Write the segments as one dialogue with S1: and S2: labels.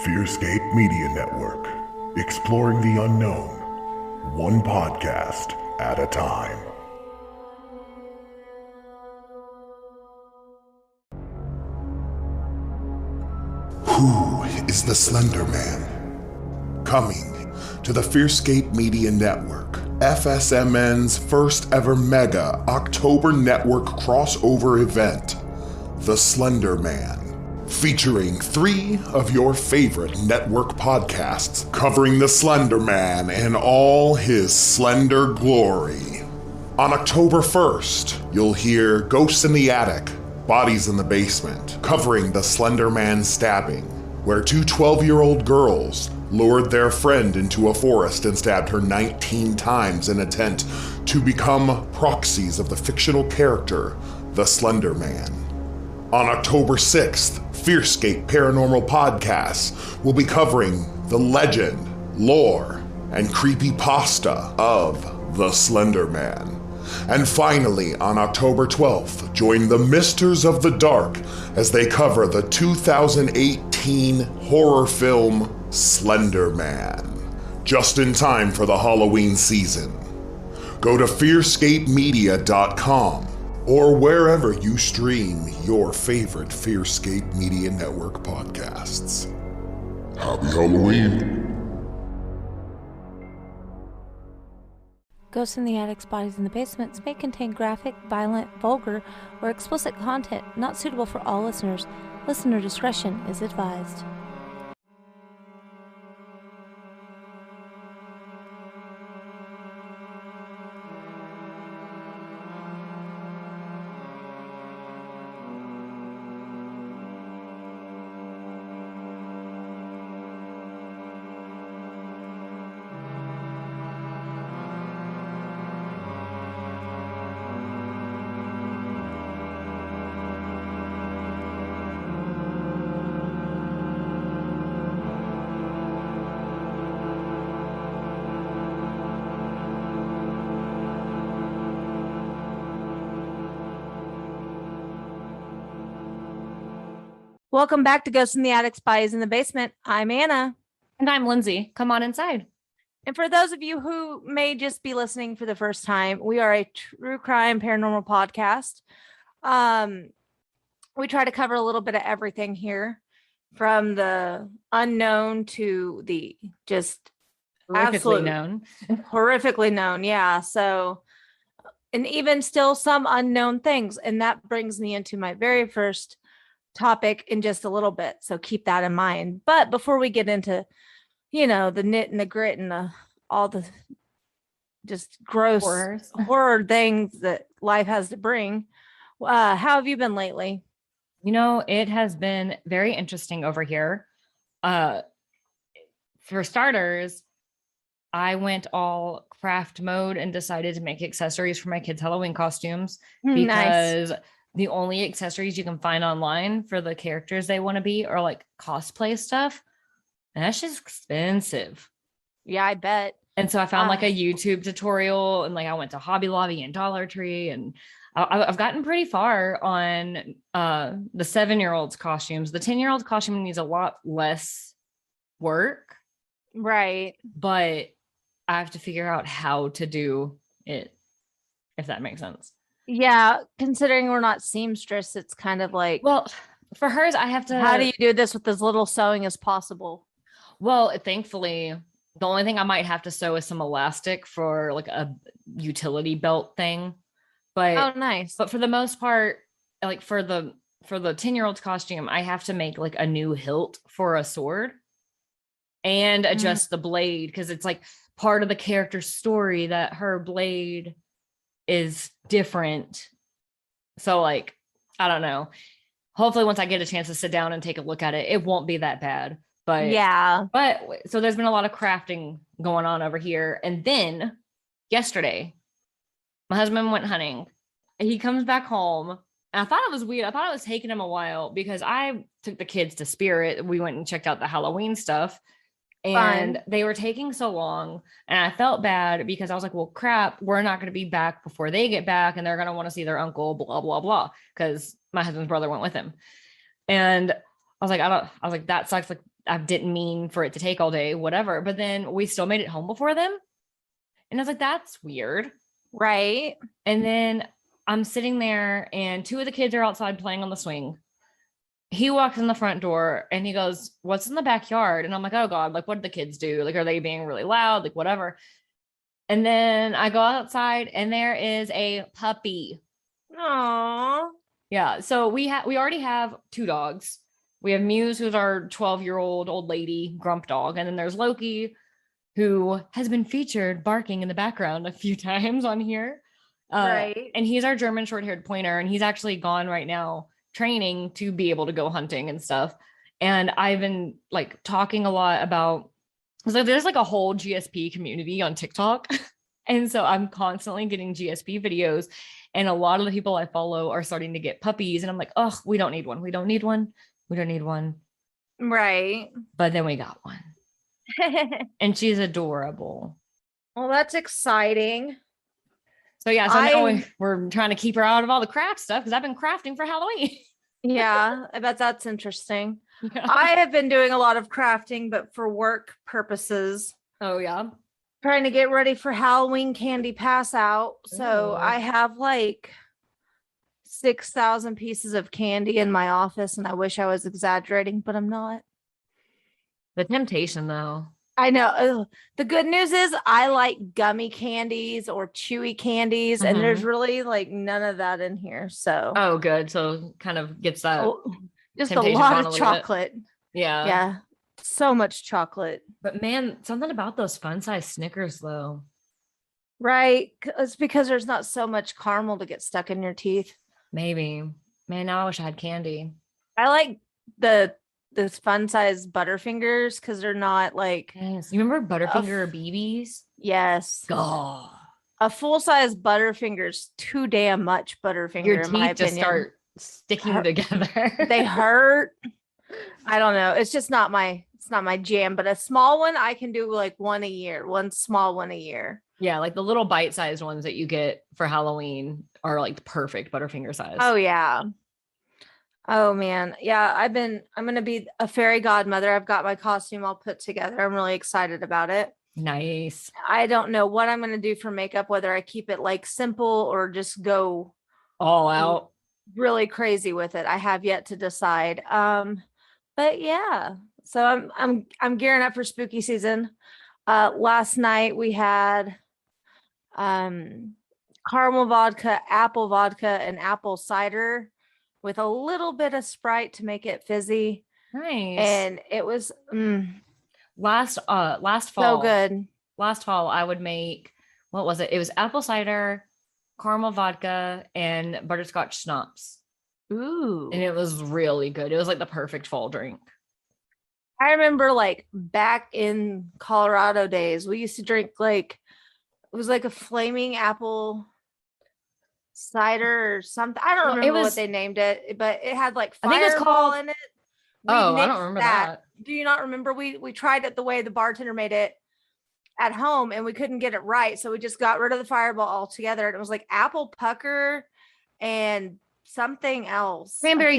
S1: FearScape Media Network, exploring the unknown, one podcast at a time. Who is the Slenderman? Coming to the FearScape Media Network, FSMN's first ever mega October network crossover event, The Slenderman. Featuring 3 of your favorite network podcasts covering the Slender Man in all his slender glory. On October 1st, you'll hear Ghosts in the Attic, Bodies in the Basement, covering the Slenderman Stabbing, where 2 12-year-old girls lured their friend into a forest and stabbed her 19 times in attempt to become proxies of the fictional character, the Slender Man. On October 6th, FearScape Paranormal Podcast will be covering the legend, lore, and creepypasta of the Slender Man. And finally, on October 12th, join the Misters of the Dark as they cover the 2018 horror film Slender Man, just in time for the Halloween season. Go to fearscapemedia.com or wherever you stream your favorite FearScape Media Network podcasts. Happy Halloween!
S2: Ghosts in the Attics, Bodies in the Basements may contain graphic, violent, vulgar, or explicit content not suitable for all listeners. Listener discretion is advised. Welcome back to Ghosts in the Attic, Bodies in the Basement. I'm Anna.
S3: And I'm Lindsey. Come on inside.
S2: And for those of you who may just be listening for the first time, we are a true crime paranormal podcast. We try to cover a little bit of everything here, from the unknown to the just horrifically known. Yeah. So, and even still some unknown things. And that brings me into my very first topic in just a little bit, so keep that in mind. But before we get into, the knit and the grit and all the just gross horror things that life has to bring, how have you been lately?
S3: It has been very interesting over here. For starters, I went all craft mode and decided to make accessories for my kids' Halloween costumes because the only accessories you can find online for the characters they want to be are like cosplay stuff. And that's just expensive.
S2: Yeah, I bet.
S3: And so I found like a YouTube tutorial, and like I went to Hobby Lobby and Dollar Tree, and I've gotten pretty far on the 7-year-old's costumes. The 10-year-old costume needs a lot less work.
S2: Right.
S3: But I have to figure out how to do it, if that makes sense.
S2: Yeah, considering we're not seamstress, it's kind of like,
S3: well, for hers, I have to.
S2: How do you do this with as little sewing as possible?
S3: Well, thankfully, the only thing I might have to sew is some elastic for like a utility belt thing. But
S2: oh, nice.
S3: But for the most part, like for the 10-year-old's costume, I have to make like a new hilt for a sword and adjust the blade, because it's like part of the character's story that her blade is different. So like, I don't know. Hopefully once I get a chance to sit down and take a look at it, it won't be that bad. But yeah. But so there's been a lot of crafting going on over here. And then yesterday, my husband went hunting. He comes back home. And I thought it was weird. I thought it was taking him a while because I took the kids to Spirit. We went and checked out the Halloween stuff. And they were taking so long, and I felt bad because I was like, well, crap, we're not going to be back before they get back, and they're going to want to see their uncle, blah, blah, blah, because my husband's brother went with him. And I was like, that sucks. Like, I didn't mean for it to take all day, whatever. But then we still made it home before them. And I was like, that's weird.
S2: Right.
S3: And then I'm sitting there and 2 of the kids are outside playing on the swing. He walks in the front door and he goes, what's in the backyard? And I'm like, oh God, like what did the kids do? Like, are they being really loud? Like whatever. And then I go outside and there is a puppy.
S2: Aww.
S3: Yeah. So we already have 2 dogs. We have Muse, who's our 12-year-old old lady grump dog. And then there's Loki, who has been featured barking in the background a few times on here.
S2: Right.
S3: And he's our German short-haired pointer. And he's actually gone right now training to be able to go hunting and stuff. And I've been like talking a lot about, so there's like a whole GSP community on TikTok. And so I'm constantly getting GSP videos. And a lot of the people I follow are starting to get puppies. And I'm like, oh, we don't need one. We don't need one. We don't need one.
S2: Right.
S3: But then we got one. And she's adorable.
S2: Well, that's exciting.
S3: So yeah, so now we're trying to keep her out of all the craft stuff because I've been crafting for Halloween.
S2: Yeah, I bet that's interesting.
S3: Yeah.
S2: I have been doing a lot of crafting, but for work purposes.
S3: Oh yeah.
S2: Trying to get ready for Halloween candy pass out. So
S3: Ooh.
S2: I have like 6,000 pieces of candy in my office, and I wish I was exaggerating, but I'm not.
S3: The temptation though.
S2: I know. Ugh. The good news is I like gummy candies or chewy candies, and there's really like none of that in here. So
S3: oh, good. So kind of gets that
S2: just a
S3: temptation
S2: lot
S3: gone
S2: of
S3: a little bit.
S2: chocolate.
S3: Yeah.
S2: Yeah. So much chocolate.
S3: But man, something about those fun size Snickers though.
S2: Right. It's because there's not so much caramel to get stuck in your teeth.
S3: Maybe. Man, now I wish I had candy.
S2: I like the fun size Butterfingers because they're not like,
S3: Yes. You remember Butterfinger BBs?
S2: yes.
S3: Oh.
S2: A full size Butterfinger's too damn much Butterfinger,
S3: Your
S2: in my
S3: teeth just
S2: opinion.
S3: start sticking together.
S2: They hurt. I don't know. It's just not my jam, but a small one I can do like one small one a year.
S3: Yeah, like the little bite-sized ones that you get for Halloween are like perfect Butterfinger size.
S2: Oh yeah. Oh man. Yeah, I'm going to be a fairy godmother. I've got my costume all put together. I'm really excited about it.
S3: Nice.
S2: I don't know what I'm going to do for makeup, whether I keep it like simple or just go
S3: All out.
S2: really crazy with it. I have yet to decide. But yeah, so I'm gearing up for spooky season. Last night we had caramel vodka, and apple cider with a little bit of Sprite to make it fizzy.
S3: Nice.
S2: And it was
S3: last fall.
S2: so good.
S3: Last fall I would make, what was it? It was apple cider, caramel vodka, and butterscotch schnapps.
S2: Ooh.
S3: And it was really good. It was like the perfect fall drink.
S2: I remember like back in Colorado days, we used to drink like, it was like a flaming apple cider or something. I don't remember what they named it, but it had like
S3: I think it was
S2: Fireball
S3: called
S2: in it.
S3: I don't remember that.
S2: Do you not remember? We tried it the way the bartender made it at home and we couldn't get it right. So we just got rid of the Fireball altogether. And it was like apple pucker and something else.
S3: Cranberry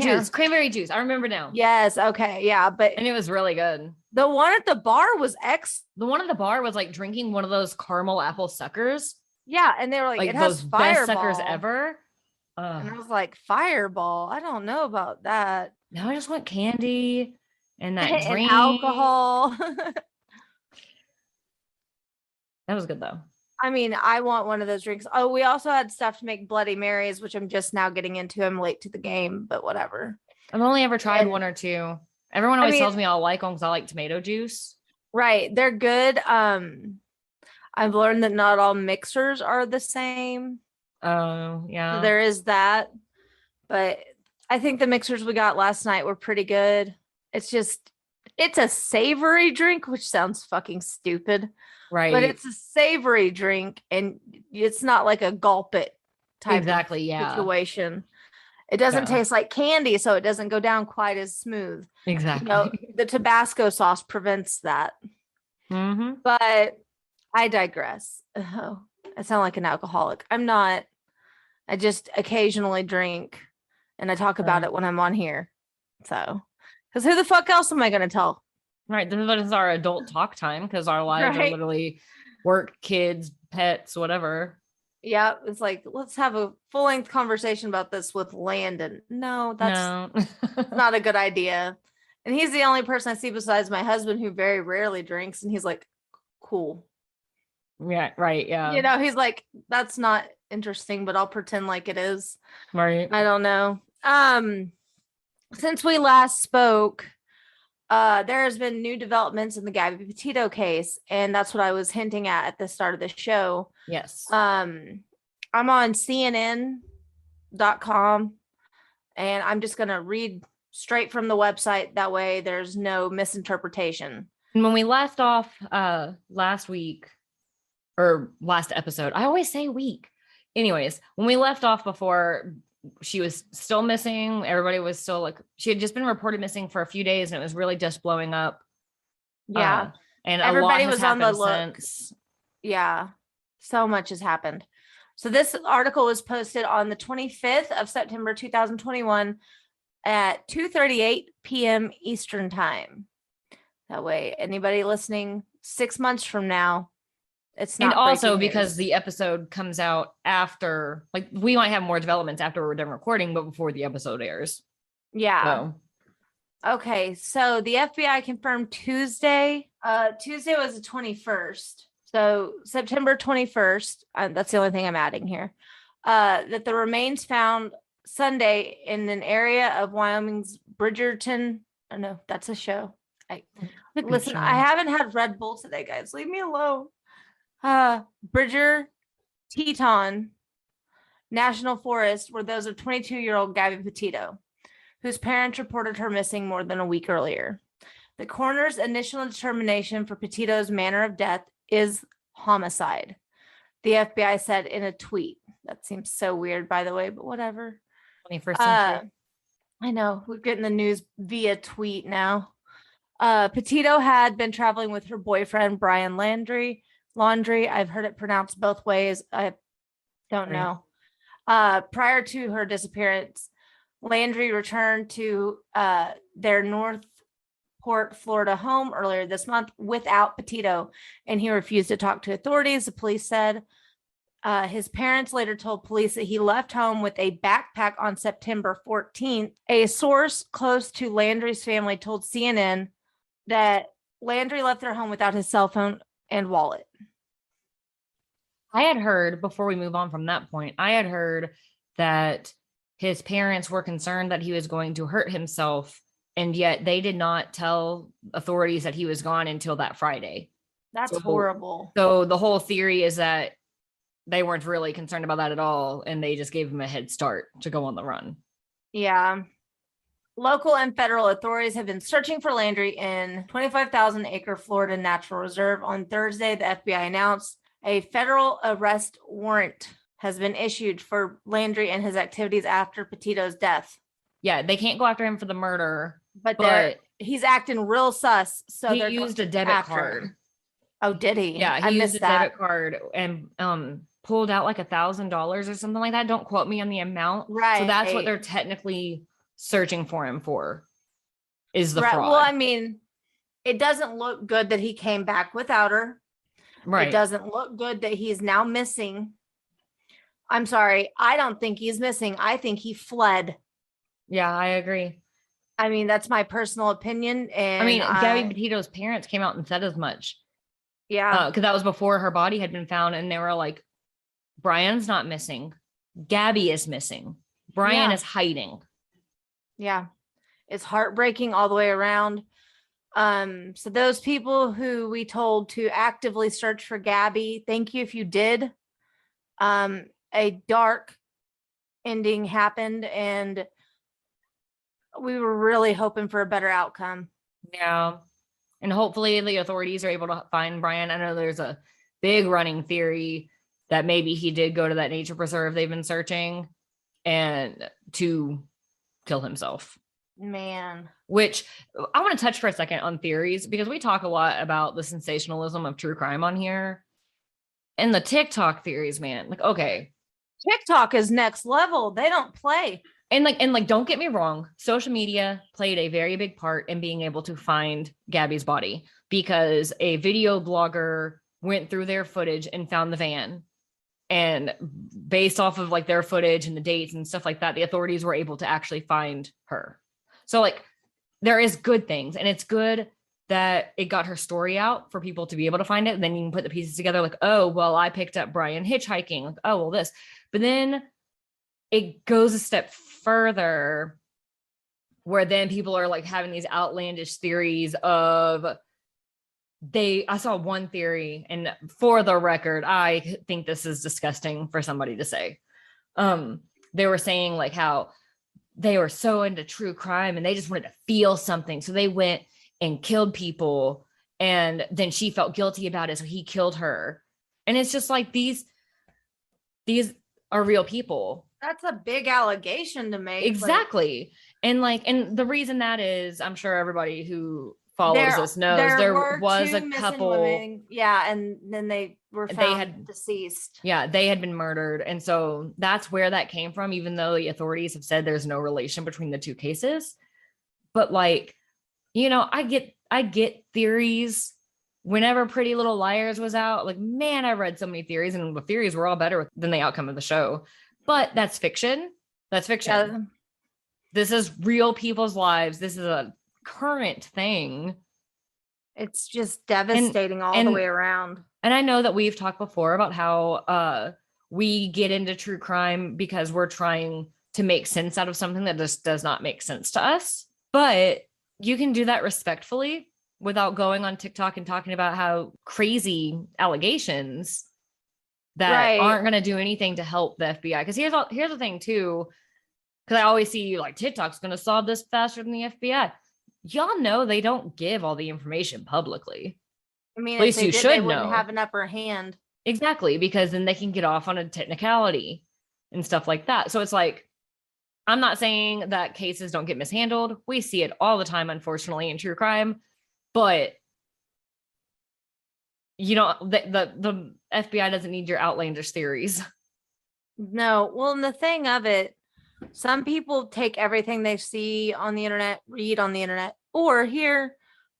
S3: juice. I remember now.
S2: Yes. Okay. Yeah.
S3: And it was really good.
S2: The one at the bar was
S3: The one at the bar was like drinking one of those caramel apple suckers.
S2: Yeah. And they were like, it has
S3: those
S2: Fireball.
S3: best suckers ever.
S2: And I was like, Fireball. I don't know about that.
S3: Now I just want candy and that
S2: And
S3: drink.
S2: alcohol.
S3: That was good though.
S2: I mean, I want one of those drinks. Oh, we also had stuff to make Bloody Marys, which I'm just now getting into. I'm late to the game, but whatever.
S3: I've only ever tried one or two. Everyone always tells me I'll like them because I like tomato juice.
S2: Right. They're good. I've learned that not all mixers are the same.
S3: Oh, yeah.
S2: So there is that. But I think the mixers we got last night were pretty good. It's a savory drink, which sounds fucking stupid.
S3: Right.
S2: But it's a savory drink and it's not like a gulp it type of situation. It doesn't taste like candy, so it doesn't go down quite as smooth.
S3: Exactly.
S2: The Tabasco sauce prevents that.
S3: Mm-hmm.
S2: But I digress. Oh, I sound like an alcoholic. I'm not. I just occasionally drink and I talk about it when I'm on here. So, because who the fuck else am I going to tell?
S3: Right. This is our adult talk time because our lives are
S2: Right.
S3: literally work, kids, pets, whatever.
S2: Yeah, it's like, let's have a full-length conversation about this with Landon. No, that's
S3: No.
S2: not a good idea. And he's the only person I see besides my husband who very rarely drinks, and he's like, cool.
S3: Yeah, right. Yeah.
S2: He's like, that's not interesting, but I'll pretend like it is.
S3: Right.
S2: I don't know. Since we last spoke, there has been new developments in the Gabby Petito case, and that's what I was hinting at the start of the show.
S3: Yes.
S2: I'm on CNN.com, and I'm just going to read straight from the website. That way there's no misinterpretation.
S3: And when we left off last week or last episode, I always say week. Anyways, when we left off before, she was still missing. Everybody was still like, she had just been reported missing for a few days and it was really just blowing up.
S2: Yeah.
S3: And
S2: everybody
S3: a lot
S2: was on the look.
S3: since.
S2: Yeah. So much has happened. So this article was posted on the 25th of September, 2021 at 2:38 p.m. Eastern time. That way, anybody listening 6 months from now, it's not.
S3: And also
S2: breaking
S3: because
S2: news.
S3: the episode comes out after, like, we might have more developments after we're done recording, but before the episode airs.
S2: Yeah.
S3: So.
S2: Okay. So the FBI confirmed Tuesday. Tuesday was the 21st. So September 21st. That's the only thing I'm adding here. That the remains found Sunday in an area of Wyoming's Bridgerton. Oh, no, that's a show. Listen,
S3: show.
S2: I haven't had Red Bull today, guys. Leave me alone. Bridger Teton National Forest were those of 22-year-old Gabby Petito, whose parents reported her missing more than a week earlier. The coroner's initial determination for Petito's manner of death is homicide, the FBI said in a tweet. That seems so weird, by the way, but whatever.
S3: 21st century.
S2: I know, we're getting the news via tweet now. Petito had been traveling with her boyfriend, Brian Laundrie. I've heard it pronounced both ways. I don't know. Prior to her disappearance, Landry returned to their Northport, Florida home earlier this month without Petito, and he refused to talk to authorities, the police said. His parents later told police that he left home with a backpack on September 14th. A source close to Landry's family told CNN that Landry left their home without his cell phone and wallet.
S3: I had heard, before we move on from that point, I had heard that his parents were concerned that he was going to hurt himself, and yet they did not tell authorities that he was gone until that Friday.
S2: That's horrible.
S3: So the whole theory is that they weren't really concerned about that at all, and they just gave him a head start to go on the run.
S2: Yeah. Local and federal authorities have been searching for Landry in 25,000-acre Florida Natural Reserve. On Thursday, the FBI announced a federal arrest warrant has been issued for Landry and his activities after Petito's death.
S3: Yeah, they can't go after him for the murder,
S2: but he's acting real sus. So
S3: he used a debit card.
S2: Oh, did he?
S3: Yeah,
S2: I
S3: he
S2: missed
S3: used a debit card and pulled out like $1,000 or something like that. Don't quote me on the amount.
S2: Right.
S3: So that's what they're technically searching for him for, is the fraud.
S2: Well, I mean, it doesn't look good that he came back without her.
S3: Right.
S2: It doesn't look good that he's now missing. I'm sorry. I don't think he's missing. I think he fled.
S3: Yeah, I agree.
S2: I mean, that's my personal opinion. And
S3: I mean, Gabby Petito's parents came out and said as much.
S2: Yeah.
S3: Because that was before her body had been found. And they were like, Brian's not missing. Gabby is missing. Brian is hiding.
S2: Yeah. It's heartbreaking all the way around. So those people who we told to actively search for Gabby, thank you if you did. A dark ending happened, and we were really hoping for a better outcome.
S3: Yeah. And hopefully the authorities are able to find Brian. I know there's a big running theory that maybe he did go to that nature preserve they've been searching and to kill himself.
S2: Man.
S3: Which I want to touch for a second on theories, because we talk a lot about the sensationalism of true crime on here. And the TikTok theories, man, like, okay.
S2: TikTok is next level. They don't play.
S3: And don't get me wrong, social media played a very big part in being able to find Gabby's body, because a video blogger went through their footage and found the van. And based off of like their footage and the dates and stuff like that, the authorities were able to actually find her. So like there is good things, and it's good that it got her story out for people to be able to find it. And then you can put the pieces together like, oh, well, I picked up Brian hitchhiking. Like, oh, well, this. But then it goes a step further where then people are like having these outlandish theories of I saw one theory, and for the record, I think this is disgusting for somebody to say. They were saying like how they were so into true crime and they just wanted to feel something. So they went and killed people, and then she felt guilty about it, so he killed her. And it's just like these are real people.
S2: That's a big allegation to make.
S3: Exactly. And the reason that is, I'm sure everybody who follows us knows there was a couple
S2: women, and then they were found deceased.
S3: They had been murdered. And so that's where that came from, even though the authorities have said there's no relation between the two cases. But like, I get theories. Whenever Pretty Little Liars was out, like, man, I read so many theories, and the theories were all better than the outcome of the show. But that's fiction. That's fiction. Yeah. This is real people's lives. This is a current thing.
S2: It's just devastating all the way around.
S3: And I know that we've talked before about how we get into true crime because we're trying to make sense out of something that just does not make sense to us. But you can do that respectfully without going on TikTok and talking about how crazy allegations that aren't going to do anything to help the FBI. Because here's the thing too, because I always see like TikTok's going to solve this faster than the FBI. Y'all know they don't give all the information publicly.
S2: I mean,
S3: at least you should know.
S2: Have an upper hand.
S3: Exactly, because then they can get off on a technicality and stuff like that. So it's like, I'm not saying that cases don't get mishandled. We see it all the time, unfortunately, in true crime. But the FBI doesn't need your outlandish theories.
S2: No. Well, and the thing of it, some people take everything they see on the internet, read on the internet, or hear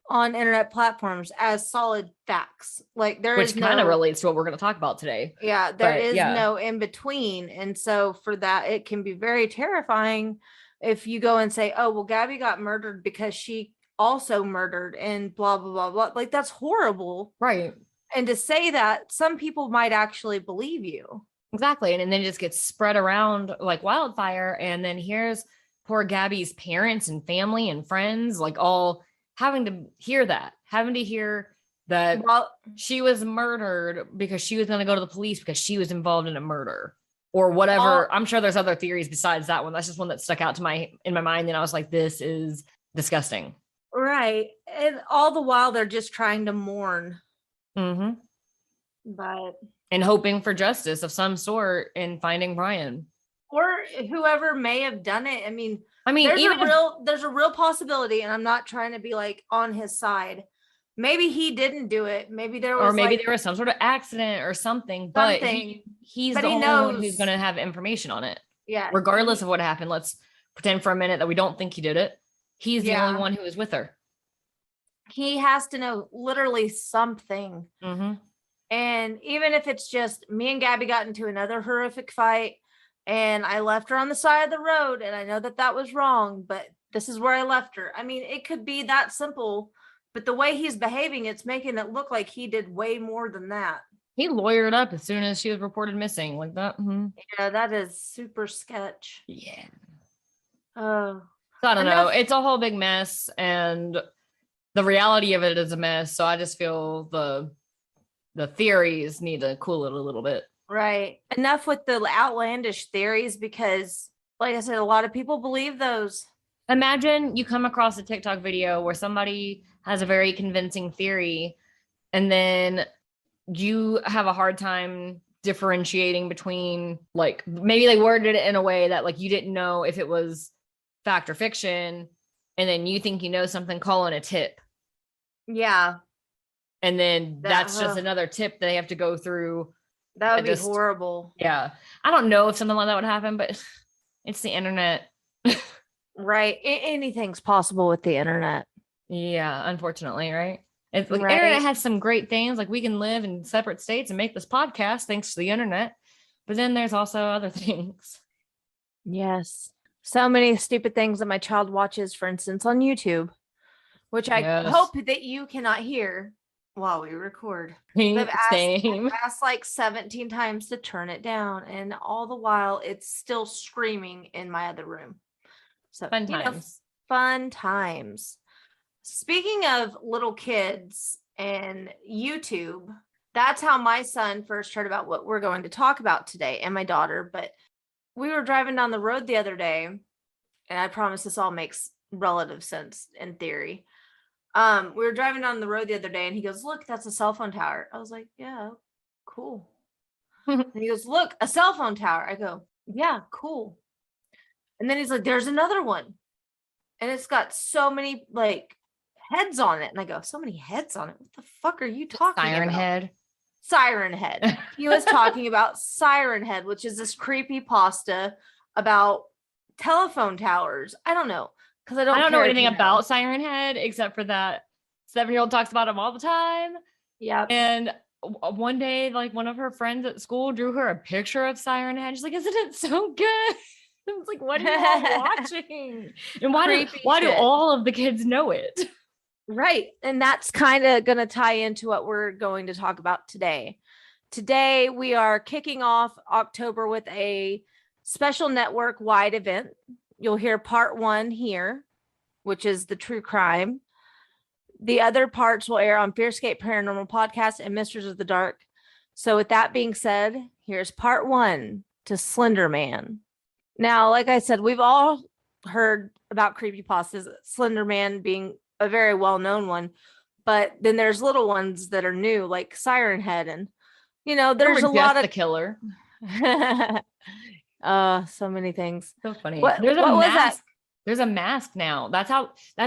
S2: on internet platforms as solid facts. Like
S3: which kind of relates to what we're going to talk about today.
S2: Yeah, there is no in between. And so for that, it can be very terrifying if you go and say, oh, well, Gabby got murdered because she also murdered and blah, blah, blah, blah. Like, that's horrible.
S3: Right.
S2: And to say that, some people might actually believe you.
S3: Exactly. And then it just gets spread around like wildfire. And then here's poor Gabby's parents and family and friends, like all having to hear that she was murdered because she was going to go to the police because she was involved in a murder or whatever. I'm sure there's other theories besides that one. That's just one that stuck out in my mind. And I was like, this is disgusting.
S2: Right. And all the while they're just trying to mourn.
S3: Mm-hmm. And hoping for justice of some sort in finding Brian.
S2: Or whoever may have done it. I mean, there's a real possibility, and I'm not trying to be like on his side. Maybe he didn't do it. Maybe there was
S3: there was some sort of accident or something. But he's the only one who's going to have information on it.
S2: Yeah.
S3: Regardless of what happened, let's pretend for a minute that we don't think he did it. He's the only one who was with her.
S2: He has to know literally something.
S3: Mm-hmm.
S2: And even if it's just me and Gabby got into another horrific fight and I left her on the side of the road, and I know that was wrong, but this is where I left her. I mean, it could be that simple, but the way he's behaving, it's making it look like he did way more than that.
S3: He lawyered up as soon as she was reported missing like that. Mm-hmm.
S2: Yeah, that is super sketch.
S3: Yeah.
S2: Oh.
S3: So I don't know. It's a whole big mess, and the reality of it is a mess. So I just feel the theories need to cool it a little bit.
S2: Right. Enough with the outlandish theories, because like I said, a lot of people believe those.
S3: Imagine you come across a TikTok video where somebody has a very convincing theory, and then you have a hard time differentiating between, like, maybe they worded it in a way that like you didn't know if it was fact or fiction, and then you think you know something, call in a tip.
S2: Yeah.
S3: And then that's just another tip they have to go through.
S2: That would be horrible.
S3: Yeah. I don't know if something like that would happen, but it's the internet.
S2: Right. Anything's possible with the internet.
S3: Yeah, unfortunately, right? It's like
S2: Right.
S3: internet has some great things, like we can live in separate states and make this podcast thanks to the internet. But then there's also other things.
S2: Yes. So many stupid things that my child watches, for instance, on YouTube, which I hope that you cannot hear while we record. I've asked like 17 times to turn it down, and all the while it's still screaming in my other room. So
S3: fun times.
S2: Fun times. Speaking of little kids and YouTube, that's how my son first heard about what we're going to talk about today, and my daughter. But we were driving down the road the other day, and I promise this all makes relative sense in theory. We were driving down the road the other day, and he goes, "Look, that's a cell phone tower." I was like, "Yeah, cool." And he goes, "Look, a cell phone tower." I go, "Yeah, cool." And then he's like, "There's another one, and it's got so many like heads on it." And I go, "So many heads on it? What the fuck are you talking
S3: Siren
S2: about?"
S3: Head.
S2: Siren Head. He was talking about Siren Head, which is this creepy pasta about telephone towers. I don't know, because I don't
S3: know anything about Siren Head except for that 7-year-old talks about him all the time.
S2: Yeah.
S3: And one day, like one of her friends at school drew her a picture of Siren Head. She's like, "Isn't it so good?" I was like, "What are you all watching? And why do all of the kids know it?"
S2: Right. And that's kind of going to tie into what we're going to talk about today. Today, we are kicking off October with a special network-wide event. You'll hear part 1 here, which is the true crime. The other parts will air on FearScape Paranormal Podcast and Misters of the Dark. So with that being said, here's part 1 to Slenderman. Now, like I said, we've all heard about creepypastas, Slenderman being a very well-known one, but then there's little ones that are new, like Siren Head, and there's a lot of
S3: the killer.
S2: So many things.
S3: So funny.
S2: What
S3: was
S2: that?
S3: That? There's a mask now. That's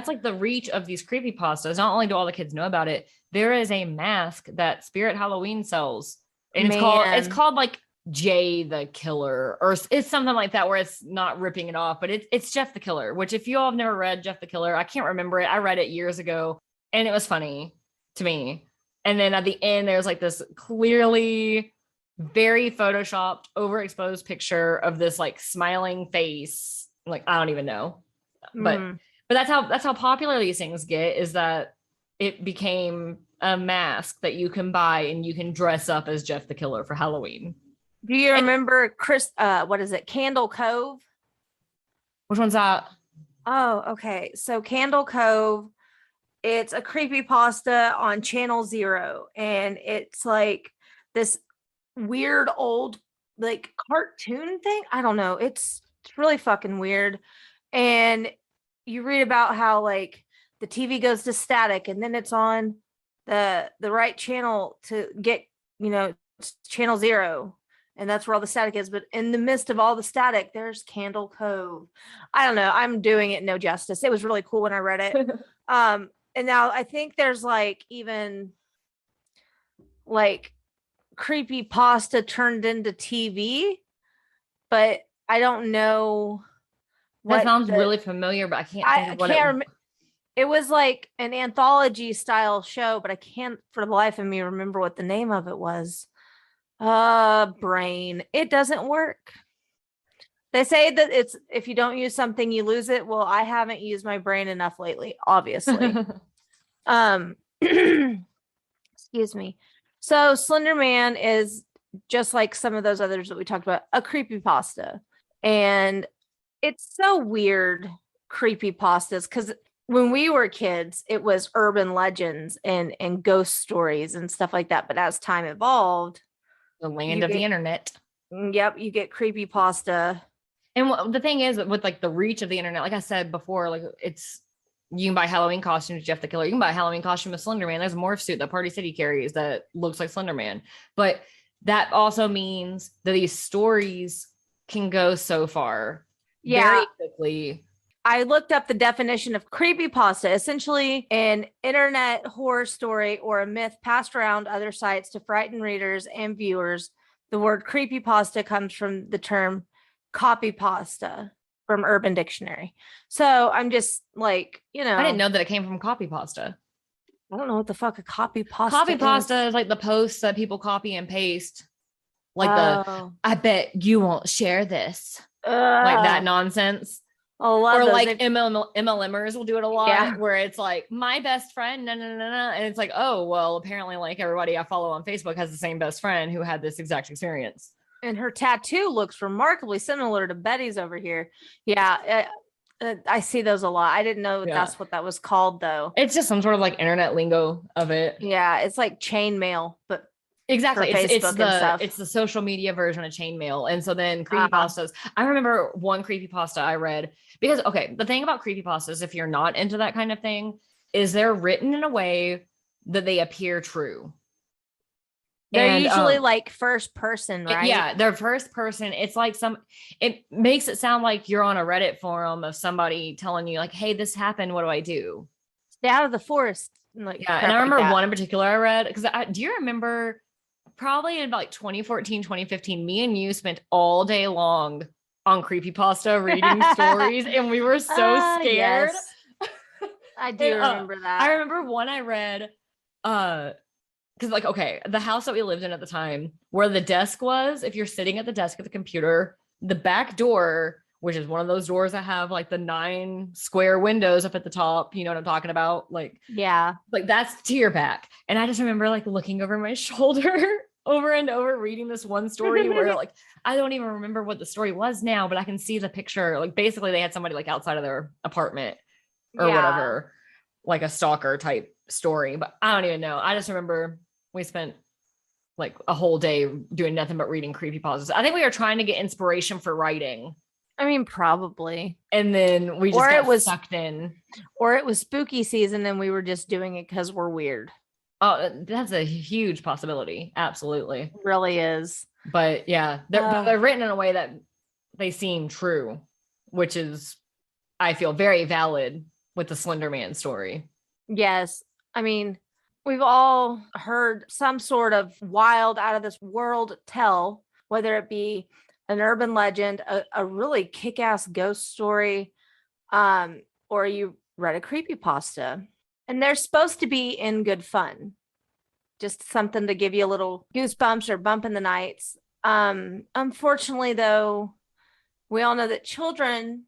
S3: like the reach of these creepypastas. Not only do all the kids know about it, there is a mask that Spirit Halloween sells, and it's called like Jay the Killer, or it's something like that, where it's not ripping it off, but it's Jeff the Killer, which if you all have never read Jeff the Killer, I can't remember it. I read it years ago and it was funny to me. And then at the end, there's like this clearly very photoshopped, overexposed picture of this like smiling face. Like, I don't even know, but that's how popular these things get, is that it became a mask that you can buy and you can dress up as Jeff the Killer for Halloween.
S2: Do you remember what is it? Candle Cove?
S3: Which one's that?
S2: Oh, okay. So Candle Cove, it's a creepypasta on Channel Zero, and it's like this weird old like cartoon thing. I don't know. It's really fucking weird. And you read about how like the TV goes to static, and then it's on the right channel to get, Channel Zero. And that's where all the static is. But in the midst of all the static, there's Candle Cove. I don't know. I'm doing it no justice. It was really cool when I read it. And now I think there's like even like creepy pasta turned into TV, but I don't know.
S3: That sounds really familiar, but I can't think of what it was.
S2: It was like an anthology style show, but I can't for the life of me remember what the name of it was. Brain. It doesn't work. They say that it's if you don't use something, you lose it. Well, I haven't used my brain enough lately, obviously. Excuse me. So Slenderman is just like some of those others that we talked about, a creepypasta. And it's so weird, creepypastas, because when we were kids, it was urban legends and ghost stories and stuff like that. But as time evolved,
S3: the land of the internet.
S2: Yep, you get creepypasta.
S3: And the thing is, with like the reach of the internet, like I said before, like you can buy Halloween costumes, Jeff the Killer. You can buy a Halloween costume of Slenderman. There's a morph suit that Party City carries that looks like Slenderman. But that also means that these stories can go so far very quickly.
S2: I looked up the definition of creepypasta, essentially an internet horror story or a myth passed around other sites to frighten readers and viewers. The word creepypasta comes from the term copypasta, from Urban Dictionary. So I'm just like,
S3: I didn't know that it came from copy pasta.
S2: I don't know what the fuck a copy pasta
S3: Copy
S2: is.
S3: pasta is like the posts that people copy and paste. Like I bet you won't share this. Like that nonsense.
S2: Or
S3: like MLMers will do it a lot,
S2: Yeah.
S3: where it's like, my best friend, no. And it's like, oh, well, apparently like everybody I follow on Facebook has the same best friend who had this exact experience.
S2: And her tattoo looks remarkably similar to Betty's over here. Yeah. I see those a lot. I didn't know that's what that was called, though.
S3: It's just some sort of like internet lingo of it.
S2: Yeah, it's like chain mail, but
S3: exactly.
S2: It's
S3: the social media version of chain mail. And so then creepypastas. I remember one creepypasta I read because, okay, the thing about creepypastas, if you're not into that kind of thing, is they're written in a way that they appear true.
S2: They're usually like first person, right?
S3: Yeah, they're first person. It's like it makes it sound like you're on a Reddit forum of somebody telling you like, hey, this happened. What do I do?
S2: Stay out of the forest. And
S3: and I remember one in particular I read, because do you remember probably in about like 2014, 2015, me and you spent all day long on creepypasta reading stories, and we were so scared.
S2: Yes. I do remember that.
S3: I remember one I read, because like, okay, the house that we lived in at the time, where the desk was, if you're sitting at the desk at the computer, the back door, which is one of those doors that have like the 9 square windows up at the top, you know what I'm talking about? Like,
S2: yeah,
S3: like that's to your back. And I just remember like looking over my shoulder over and over, reading this one story where like, I don't even remember what the story was now, but I can see the picture. Like basically they had somebody like outside of their apartment or whatever, like a stalker type story, but I don't even know. I just remember we spent like a whole day doing nothing but reading creepypastas. I think we were trying to get inspiration for writing.
S2: I mean, probably.
S3: And then we just got sucked in.
S2: Or it was spooky season and we were just doing it because we're weird.
S3: Oh, that's a huge possibility. Absolutely.
S2: It really is.
S3: But yeah, they're written in a way that they seem true, which is, I feel, very valid with the Slenderman story. Yes.
S2: I mean, we've all heard some sort of wild, out of this world tale, whether it be an urban legend, a really kick-ass ghost story, or you read a creepypasta. And they're supposed to be in good fun. Just something to give you a little goosebumps or bump in the nights. Unfortunately, though, we all know that children,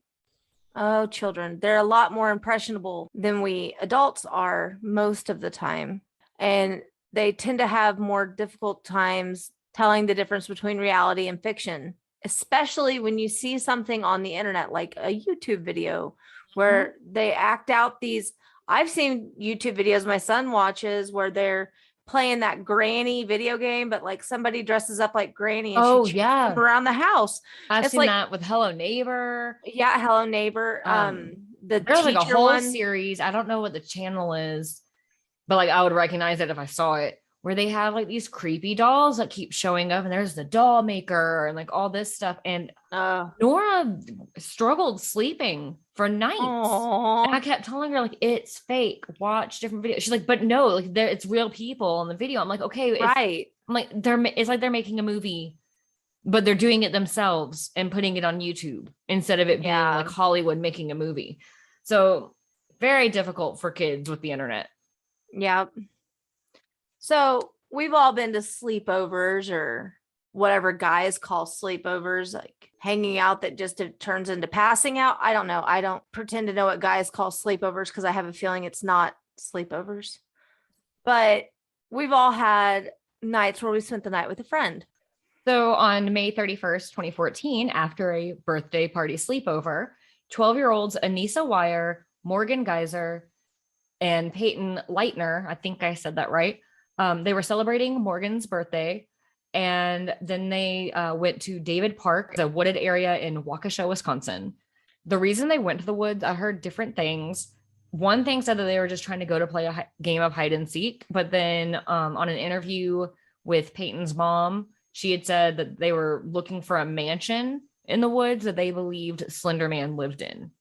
S2: they're a lot more impressionable than we adults are most of the time. And they tend to have more difficult times telling the difference between reality and fiction, especially when you see something on the internet, like a YouTube video where they act out these. I've seen YouTube videos my son watches where they're playing that granny video game, but like somebody dresses up like granny and she chases them around the house.
S3: I've seen that with Hello Neighbor.
S2: Yeah, Hello Neighbor.
S3: There's like a whole series. I don't know what the channel is, but like I would recognize it if I saw it, where they have like these creepy dolls that keep showing up, and there's the doll maker and like all this stuff. And Nora struggled sleeping for nights. And I kept telling her, like, it's fake. Watch different videos. She's like, but no, like it's real people in the video. I'm like, okay,
S2: right.
S3: I'm like, it's like they're making a movie, but they're doing it themselves and putting it on YouTube instead of it being like Hollywood making a movie. So very difficult for kids with the internet.
S2: Yeah. So we've all been to sleepovers, or whatever guys call sleepovers, like hanging out that just turns into passing out. I don't know. I don't pretend to know what guys call sleepovers because I have a feeling it's not sleepovers. But we've all had nights where we spent the night with a friend.
S3: So on May 31st, 2014, after a birthday party sleepover, 12-year-olds Anissa Wire, Morgan Geyser, and Peyton Leitner, I think I said that right, they were celebrating Morgan's birthday, and then they went to David Park, a wooded area in Waukesha, Wisconsin. The reason they went to the woods, I heard different things. One thing said that they were just trying to go to play a game of hide and seek, but then on an interview with Peyton's mom, she had said that they were looking for a mansion in the woods that they believed Slenderman lived in.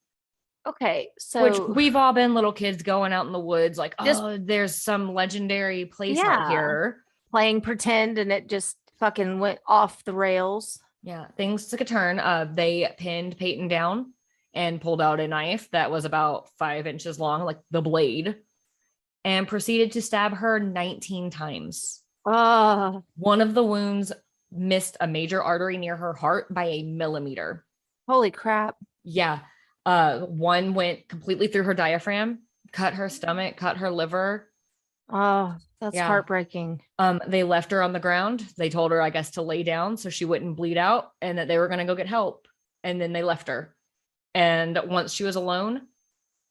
S2: Okay, so
S3: which we've all been little kids going out in the woods, like, there's some legendary place out here,
S2: playing pretend, and it just fucking went off the rails.
S3: Yeah, things took a turn. They pinned Peyton down and pulled out a knife that was about 5 inches long, like the blade, and proceeded to stab her 19 times. One of the wounds missed a major artery near her heart by a millimeter.
S2: Holy crap.
S3: Yeah. One went completely through her diaphragm, cut her stomach, cut her liver.
S2: Oh, that's heartbreaking.
S3: They left her on the ground. They told her, I guess, to lay down so she wouldn't bleed out and that they were going to go get help. And then they left her. And once she was alone,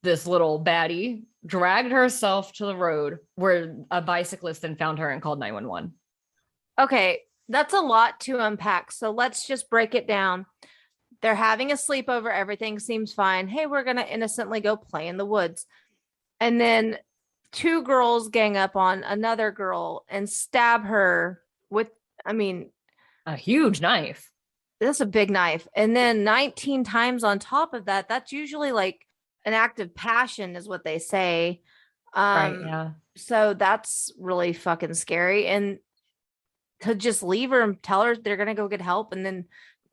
S3: this little baddie dragged herself to the road where a bicyclist then found her and called 911.
S2: Okay, that's a lot to unpack. So let's just break it down. They're having a sleepover. Everything seems fine. Hey, we're going to innocently go play in the woods. And then 2 girls gang up on another girl and stab her with,
S3: a huge knife.
S2: That's a big knife. And then 19 times on top of that, that's usually like an act of passion is what they say.
S3: Right, yeah.
S2: So that's really fucking scary. And to just leave her and tell her they're going to go get help. And then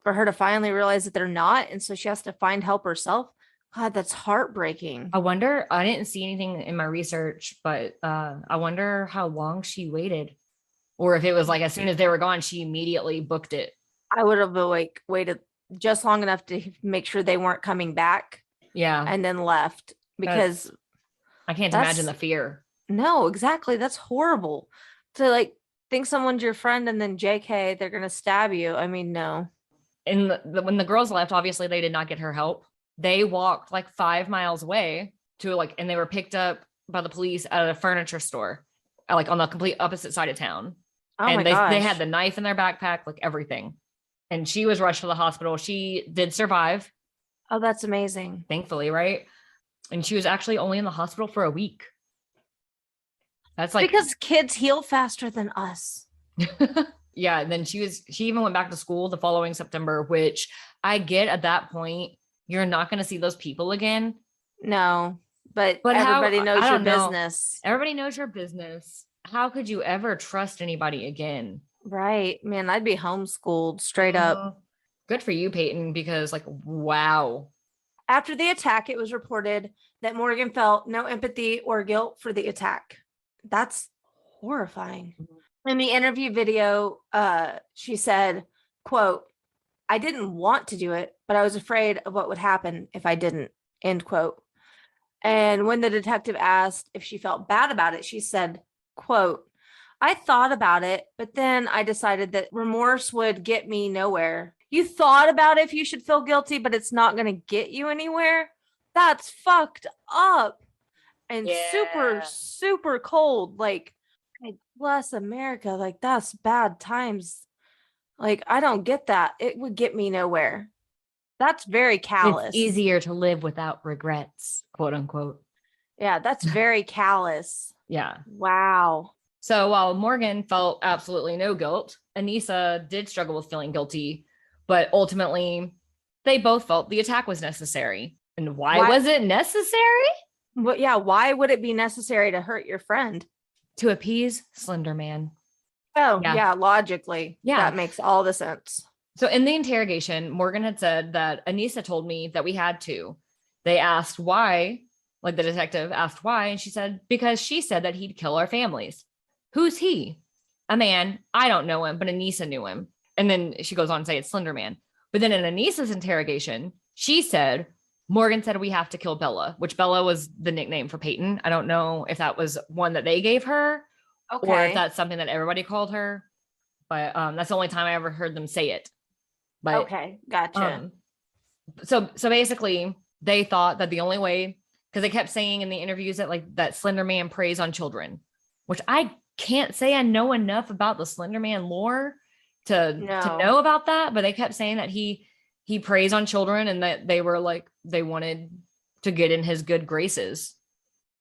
S2: for her to finally realize that they're not. And so she has to find help herself. God, that's heartbreaking.
S3: I wonder, I didn't see anything in my research, but I wonder how long she waited. Or if it was like as soon as they were gone, she immediately booked it.
S2: I would have waited just long enough to make sure they weren't coming back.
S3: Yeah.
S2: And then left because
S3: I can't imagine the fear.
S2: No, exactly. That's horrible. To like think someone's your friend and then JK, they're going to stab you. I mean, no.
S3: And when the girls left, obviously they did not get her help. They walked like 5 miles away to and they were picked up by the police at a furniture store, like on the complete opposite side of town.
S2: Oh
S3: and
S2: my gosh.
S3: They had the knife in their backpack, like everything. And she was rushed to the hospital. She did survive.
S2: Oh, that's amazing.
S3: Thankfully, right? And she was actually only in the hospital for a week. That's like
S2: because kids heal faster than us.
S3: Yeah. And then she even went back to school the following September, which I get at that point, you're not going to see those people again.
S2: No, but everybody knows your business.
S3: Everybody knows your business. How could you ever trust anybody again?
S2: Right. Man, I'd be homeschooled straight up.
S3: Good for you, Peyton, because wow.
S2: After the attack, it was reported that Morgan felt no empathy or guilt for the attack. That's horrifying. In the interview video, she said, quote, "I didn't want to do it, but I was afraid of what would happen if I didn't," end quote. And when the detective asked if she felt bad about it, she said, quote, "I thought about it, but then I decided that remorse would get me nowhere." You thought about if you should feel guilty, but it's not going to get you anywhere. That's fucked up and super, super cold. Like, bless America. Like, that's bad times. Like, I don't get that. It would get me nowhere. That's very callous.
S3: It's easier to live without regrets, quote unquote.
S2: Yeah, that's very callous.
S3: Yeah.
S2: Wow.
S3: So while Morgan felt absolutely no guilt, Anissa did struggle with feeling guilty, but ultimately they both felt the attack was necessary. And why was it necessary?
S2: Well, yeah, why would it be necessary to hurt your friend?
S3: To appease Slenderman.
S2: Oh, yeah, logically. Yeah. That makes all the sense.
S3: So in the interrogation, Morgan had said that Anissa told me that we had to. They asked why, the detective asked why, and she said, because she said that he'd kill our families. Who's he? A man. I don't know him, but Anissa knew him. And then she goes on to say it's Slenderman. But then in Anissa's interrogation, she said, Morgan said we have to kill Bella, which Bella was the nickname for Peyton. I don't know if that was one that they gave her or if that's something that everybody called her. But that's the only time I ever heard them say it. But,
S2: okay, gotcha.
S3: So basically, they thought that the only way, because they kept saying in the interviews that that Slenderman preys on children, which I can't say I know enough about the Slenderman lore to know about that, but they kept saying that he preys on children and that they were they wanted to get in his good graces.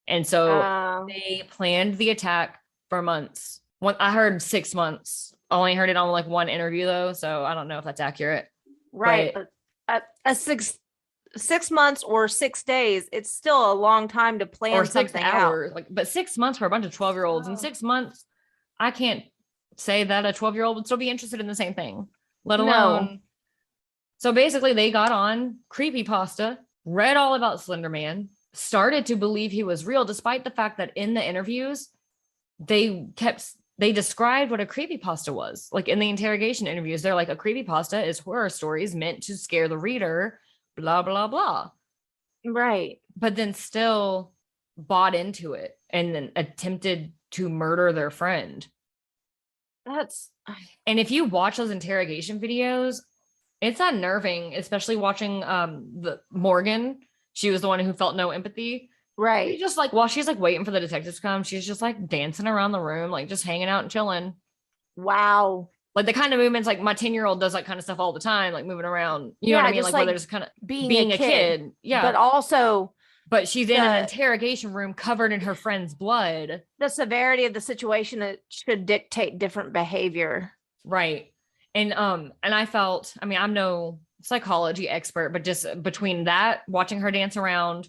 S3: And so they planned the attack for months. I heard 6 months. I only heard it on one interview though, so I don't know if that's accurate.
S2: Right. But a 6 months or 6 days, it's still a long time to plan
S3: or 6 hours.
S2: out.
S3: But 6 months for a bunch of 12-year-olds in 6 months, I can't say that a 12-year-old would still be interested in the same thing, let alone. So basically they got on creepypasta read all about Slenderman, started to believe he was real, despite the fact that in the interviews, they described what a creepypasta was. Like in the interrogation interviews, they're like, a creepypasta is horror stories meant to scare the reader, blah, blah, blah.
S2: Right.
S3: But then still bought into it and then attempted to murder their friend. And if you watch those interrogation videos, it's unnerving, especially watching the Morgan. She was the one who felt no empathy.
S2: Right.
S3: She's just like, while she's like waiting for the detectives to come, she's just like dancing around the room, like just hanging out and chilling.
S2: Wow.
S3: Like the kind of movements, like my 10-year-old does that kind of stuff all the time, like moving around. You know what I mean? Like where there's kind of being a kid. Yeah.
S2: But also.
S3: But she's in an interrogation room covered in her friend's blood.
S2: The severity of the situation, it should dictate different behavior.
S3: Right. And I felt, I mean, I'm no psychology expert, but just between that, watching her dance around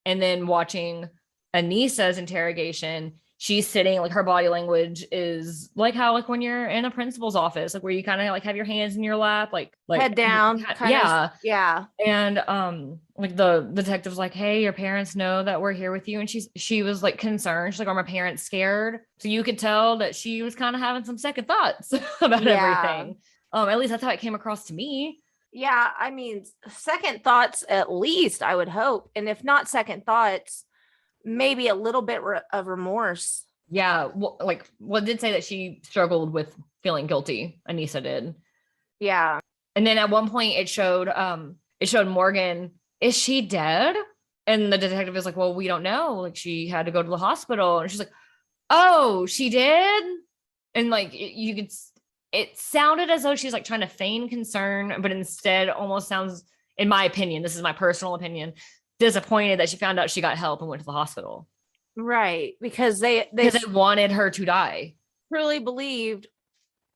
S3: and then watching Anissa's interrogation, she's sitting, like her body language is like how, like when you're in a principal's office, like where you kind of like have your hands in your lap, like
S2: head down. Yeah.
S3: And like the detective's like, hey, your parents know that we're here with you. And she was like concerned. She's like, are my parents scared? So you could tell that she was kind of having some second thoughts about everything. At least that's how it came across to me.
S2: Yeah. I mean, second thoughts, at least, I would hope. And if not second thoughts, maybe a little bit of remorse.
S3: Yeah. Well, did say that she struggled with feeling guilty. Anissa did.
S2: Yeah.
S3: And then at one point it showed Morgan, is she dead? And the detective is like, well, we don't know. Like she had to go to the hospital. And she's like, oh, she did. And like, it sounded as though she's like trying to feign concern, but instead almost sounds, in my opinion, this is my personal opinion, disappointed that she found out she got help and went to the hospital.
S2: Right. Because they
S3: wanted her to die.
S2: Truly believed,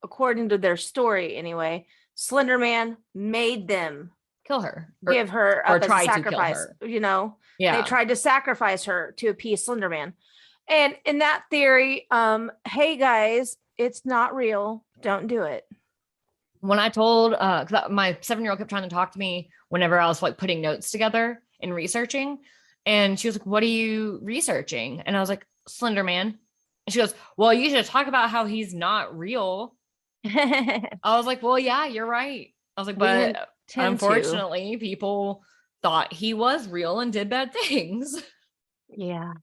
S2: according to their story anyway, Slenderman made them
S3: kill her,
S2: give her up as a sacrifice.
S3: To kill her.
S2: You know,
S3: yeah,
S2: they tried to sacrifice her to appease Slenderman. And in that theory, hey guys, it's not real. Don't do it.
S3: When I told, my 7-year-old kept trying to talk to me whenever I was like putting notes together and researching, and she was like, "What are you researching?" And I was like, "Slenderman." And she goes, "Well, you should talk about how he's not real." I was like, "Well, yeah, you're right." I was like, "But unfortunately, people thought he was real and did bad things."
S2: Yeah.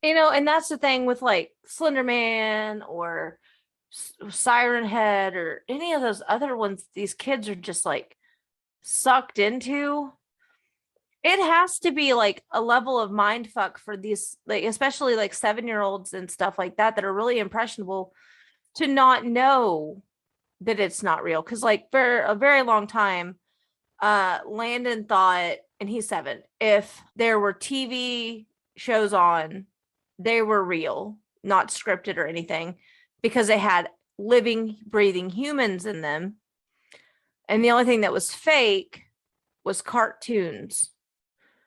S2: You know, and that's the thing with like Slenderman or Siren Head or any of those other ones these kids are just like sucked into. It has to be like a level of mind fuck for these, like especially like 7-year-olds and stuff like that are really impressionable to not know that it's not real. Because like for a very long time, Landon thought, and he's 7, if there were TV shows on, they were real, not scripted or anything, because they had living, breathing humans in them. And the only thing that was fake was cartoons.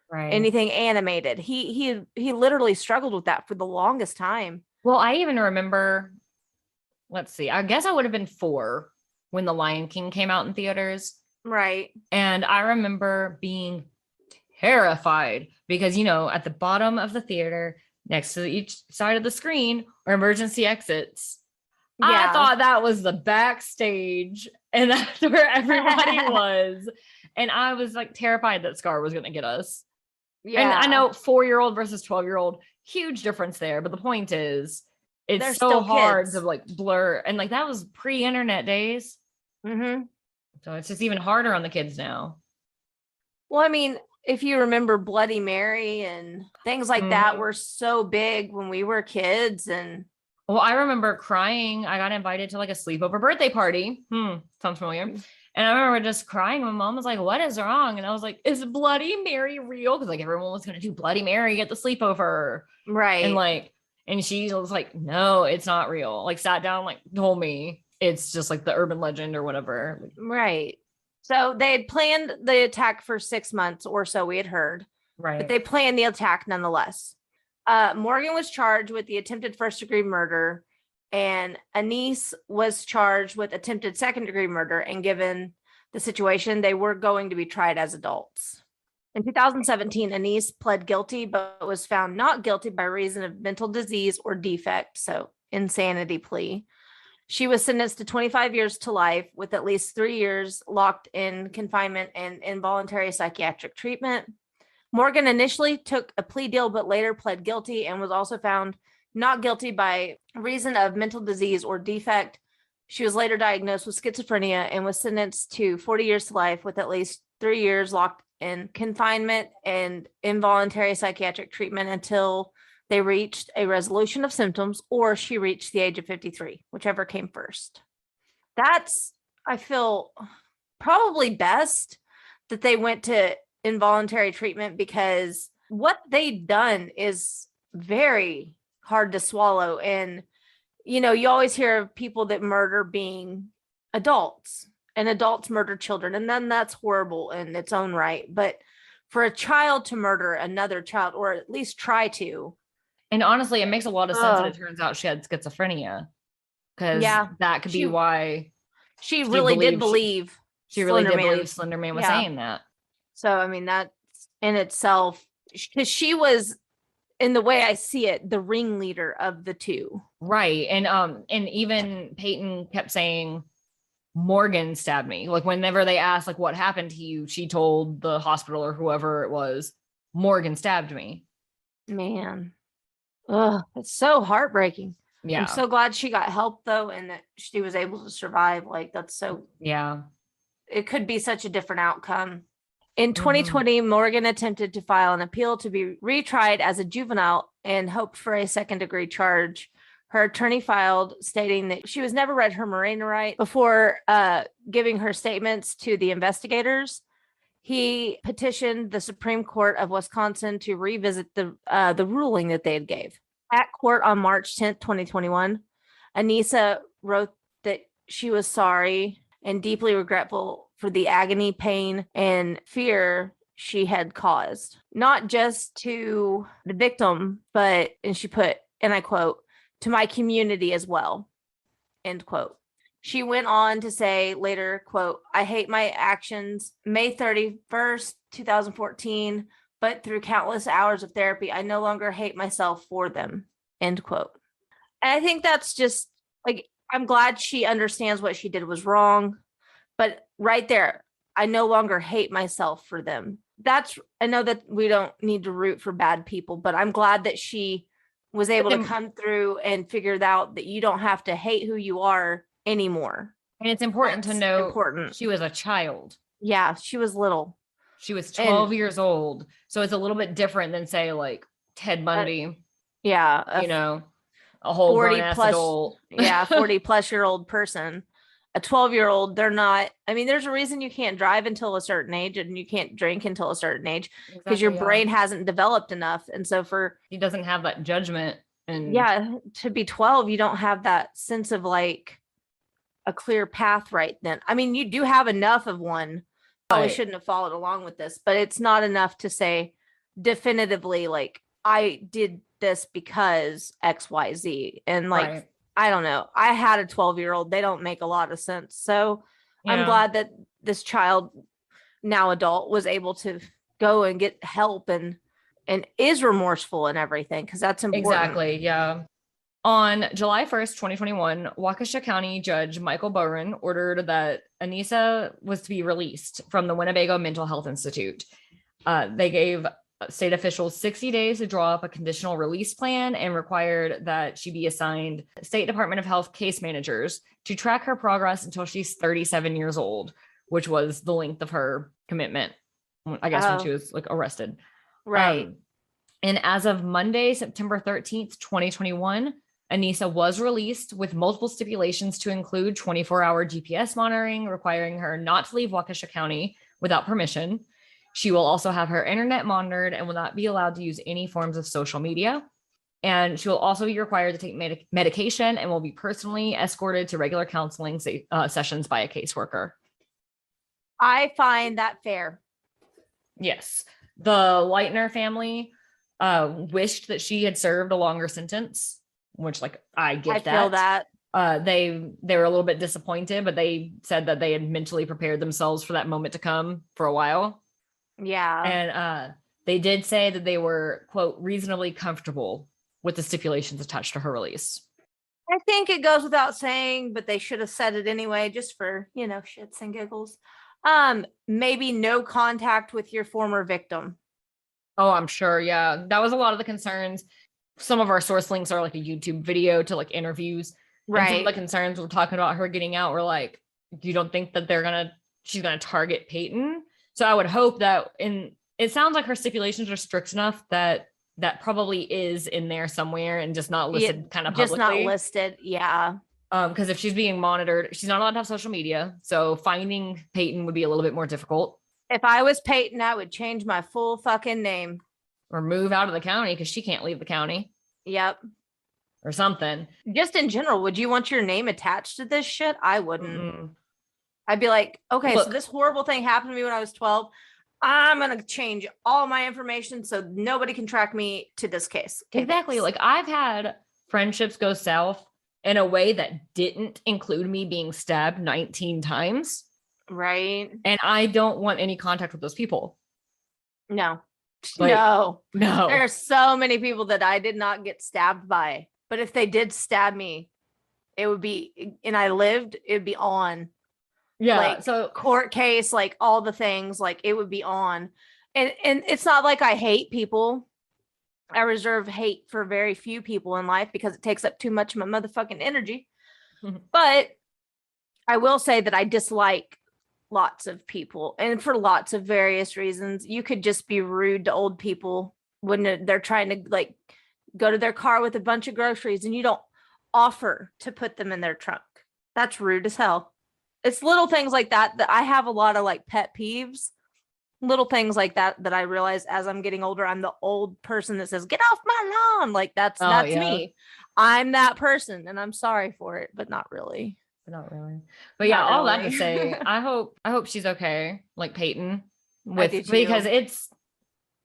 S2: Right. Anything animated. He literally struggled with that for the longest time.
S3: Well, I even remember, let's see, I guess I would have been 4 when The Lion King came out in theaters.
S2: Right.
S3: And I remember being terrified because, you know, at the bottom of the theater, next to each side of the screen are emergency exits. Yeah. I thought that was the backstage and that's where everybody was. And I was like terrified that Scar was going to get us. Yeah. And I know 4-year-old versus 12-year-old, huge difference there. But the point is, it's They're so hard to like blur. And like that was pre-internet days.
S2: Mm-hmm.
S3: So it's just even harder on the kids now.
S2: Well, I mean, if you remember Bloody Mary and things like that were so big when we were kids. And
S3: well, I remember crying. I got invited to like a sleepover birthday party. Sounds familiar. And I remember just crying. My mom was like, "What is wrong?" And I was like, "Is Bloody Mary real?" Because like everyone was going to do Bloody Mary at the sleepover.
S2: Right.
S3: And she was like, "No, it's not real." Like sat down, like told me it's just like the urban legend or whatever.
S2: Right. So they had planned the attack for 6 months or so, we had heard.
S3: Right.
S2: But they planned the attack nonetheless. Morgan was charged with the attempted first-degree murder, and Anise was charged with attempted second-degree murder. And given the situation, they were going to be tried as adults. In 2017, Anise pled guilty, but was found not guilty by reason of mental disease or defect, so insanity plea. She was sentenced to 25 years to life with at least 3 years locked in confinement and involuntary psychiatric treatment. Morgan initially took a plea deal, but later pled guilty and was also found not guilty by reason of mental disease or defect. She was later diagnosed with schizophrenia and was sentenced to 40 years to life with at least 3 years locked in confinement and involuntary psychiatric treatment until they reached a resolution of symptoms or she reached the age of 53, whichever came first. That's, I feel, probably best that they went to involuntary treatment, because what they've done is very hard to swallow. And, you know, you always hear of people that murder being adults, and adults murder children, and then that's horrible in its own right. But for a child to murder another child, or at least try to.
S3: And honestly, it makes a lot of sense that it turns out she had schizophrenia, because that could be why
S2: she really did believe.
S3: She really did believe Slenderman was saying that. So,
S2: I mean, that's in itself, because she was, in the way I see it, the ringleader of the two.
S3: Right. And even Peyton kept saying, Morgan stabbed me. Like, whenever they asked, like, what happened to you, she told the hospital or whoever it was, Morgan stabbed me.
S2: Man. Ugh, it's so heartbreaking.
S3: Yeah.
S2: I'm so glad she got help, though, and that she was able to survive. Like, that's so.
S3: Yeah.
S2: It could be such a different outcome. In 2020, Morgan attempted to file an appeal to be retried as a juvenile and hoped for a second-degree charge. Her attorney filed stating that she was never read her Miranda right before giving her statements to the investigators. He petitioned the Supreme Court of Wisconsin to revisit the ruling that they had gave. At court on March 10th, 2021, Anissa wrote that she was sorry and deeply regretful for the agony, pain, and fear she had caused, not just to the victim, but, and she put, and I quote, to my community as well, end quote. She went on to say later, quote, I hate my actions. May 31st, 2014, but through countless hours of therapy, I no longer hate myself for them, end quote. And I think that's just, like, I'm glad she understands what she did was wrong. But right there, I no longer hate myself for them. I know that we don't need to root for bad people, but I'm glad that she was able to come through and figured out that you don't have to hate who you are anymore.
S3: And it's important to know she was a child.
S2: Yeah, she was little.
S3: She was 12 years old. So it's a little bit different than, say, like Ted Bundy.
S2: A
S3: whole grown-ass adult.
S2: 40 plus year old person. A 12-year-old, they're not, I mean, there's a reason you can't drive until a certain age and you can't drink until a certain age, because your brain hasn't developed enough. And so he
S3: doesn't have that judgment. And
S2: to be 12, you don't have that sense of like a clear path right then. I mean, you do have enough of one. Probably shouldn't have followed along with this, but it's not enough to say definitively, like, I did this because X, Y, Z. And like, I don't know. I had a 12-year-old. They don't make a lot of sense. So I'm glad that this child, now adult, was able to go and get help and is remorseful and everything, because that's important.
S3: Exactly. Yeah. On July 1st, 2021, Waukesha County Judge Michael Boren ordered that Anissa was to be released from the Winnebago Mental Health Institute. They gave state officials 60 days to draw up a conditional release plan and required that she be assigned State Department of Health case managers to track her progress until she's 37 years old, which was the length of her commitment, I guess, when she was like arrested.
S2: Right.
S3: And as of Monday, September 13th, 2021, Anissa was released with multiple stipulations to include 24-hour GPS monitoring, requiring her not to leave Waukesha County without permission. She will also have her internet monitored and will not be allowed to use any forms of social media. And she will also be required to take medication and will be personally escorted to regular counseling sessions by a caseworker.
S2: I find that fair.
S3: Yes. The Leitner family wished that she had served a longer sentence, which, like, I get that.
S2: I feel that.
S3: They were a little bit disappointed, but they said that they had mentally prepared themselves for that moment to come for a while.
S2: Yeah.
S3: And they did say that they were, quote, reasonably comfortable with the stipulations attached to her release.
S2: I think it goes without saying, but they should have said it anyway, just for, shits and giggles. Maybe no contact with your former victim.
S3: Oh, I'm sure. Yeah. That was a lot of the concerns. Some of our source links are like a YouTube video to like interviews.
S2: Right.
S3: And some of the concerns we're talking about her getting out were like, you don't think that she's going to target Peyton? So I would hope that it sounds like her stipulations are strict enough that probably is in there somewhere and just not listed kind of publicly.
S2: Just not listed. Yeah.
S3: Because if she's being monitored, she's not allowed to have social media. So finding Peyton would be a little bit more difficult.
S2: If I was Peyton, I would change my full fucking name.
S3: Or move out of the county because she can't leave the county.
S2: Yep.
S3: Or something.
S2: Just in general, would you want your name attached to this shit? I wouldn't. I'd be like, okay, so this horrible thing happened to me when I was 12. I'm going to change all my information so nobody can track me to this case.
S3: Exactly. Like I've had friendships go south in a way that didn't include me being stabbed 19 times.
S2: Right.
S3: And I don't want any contact with those people.
S2: No.
S3: Like,
S2: no.
S3: No.
S2: There are so many people that I did not get stabbed by. But if they did stab me, it would be, and I lived, it would be on.
S3: Yeah.
S2: Like, so court case, like all the things, like it would be on. And it's not like I hate people. I reserve hate for very few people in life because it takes up too much of my motherfucking energy. But I will say that I dislike lots of people, and for lots of various reasons. You could just be rude to old people when they're trying to like go to their car with a bunch of groceries and you don't offer to put them in their trunk. That's rude as hell. It's little things like that I have a lot of like pet peeves, little things like that I realize as I'm getting older. I'm the old person that says, get off my lawn. Like that's me. I'm that person and I'm sorry for it, but not really. But yeah, all that to say, I hope she's okay. Like Peyton because it's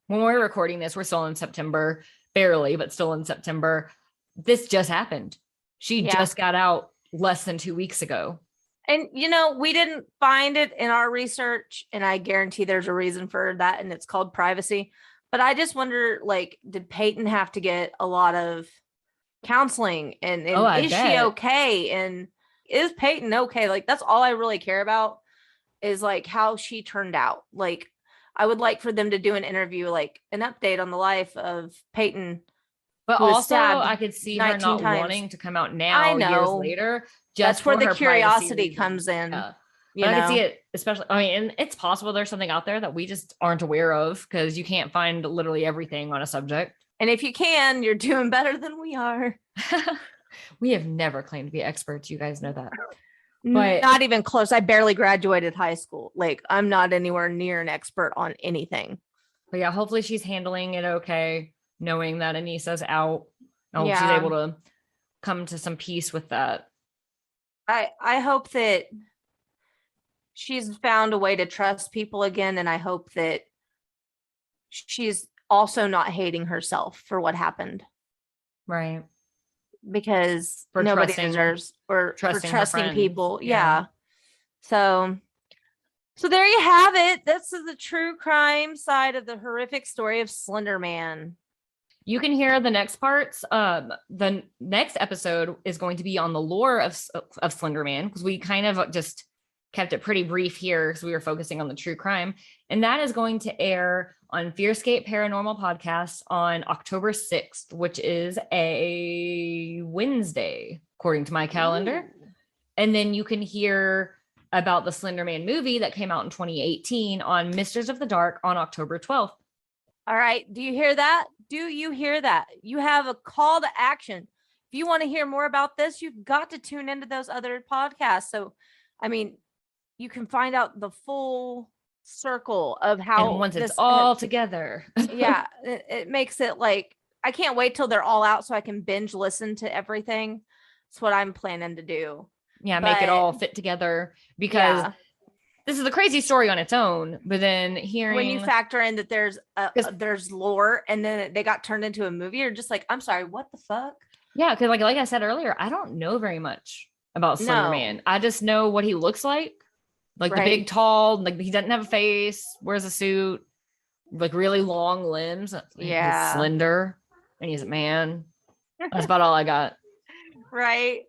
S2: when we're recording this, we're still in September, barely, but still in September. This just happened. She just got out less than 2 weeks ago. And, we didn't find it in our research, and I guarantee there's a reason for that, and it's called privacy. But I just wonder, like, did Peyton have to get a lot of counseling? And is she okay? And is Peyton okay? Like, that's all I really care about is, like, how she turned out. Like, I would like for them to do an interview, like, an update on the life of Peyton.
S3: But also, I could see her not wanting to come out now, years later.
S2: That's where the curiosity comes in.
S3: Yeah. I can see it, especially. I mean, and it's possible there's something out there that we just aren't aware of because you can't find literally everything on a subject.
S2: And if you can, you're doing better than we are.
S3: We have never claimed to be experts. You guys know that. But
S2: not even close. I barely graduated high school. Like, I'm not anywhere near an expert on anything.
S3: But yeah, hopefully she's handling it okay, knowing that Anissa's out. I hope she's able to come to some peace with that.
S2: I hope that she's found a way to trust people again, and I hope that she's also not hating herself for what happened.
S3: Right.
S2: Because nobody deserves for trusting people. Yeah. So there you have it. This is the true crime side of the horrific story of Slenderman.
S3: You can hear the next parts. The next episode is going to be on the lore of Slenderman, because we kind of just kept it pretty brief here because we were focusing on the true crime. And that is going to air on FearScape Paranormal Podcast on October 6th, which is a Wednesday, according to my calendar. Ooh. And then you can hear about the Slenderman movie that came out in 2018 on Misters of the Dark on October 12th.
S2: All right. Do you hear that? Do you hear that? You have a call to action. If you want to hear more about this, you've got to tune into those other podcasts. So, I mean, you can find out the full circle of how,
S3: and once it's all together.
S2: Yeah. It makes it like, I can't wait till they're all out so I can binge listen to everything. That's what I'm planning to do.
S3: Yeah. Make it all fit together, because this is a crazy story on its own, but then hearing,
S2: when you factor in that there's lore and then they got turned into a movie, you're just like, I'm sorry, what the fuck?
S3: Yeah. Cause like I said earlier, I don't know very much about Slenderman. No. I just know what he looks like the big, tall, like he doesn't have a face, wears a suit. like really long limbs.
S2: Yeah.
S3: He's slender and he's a man. That's about all I got.
S2: Right.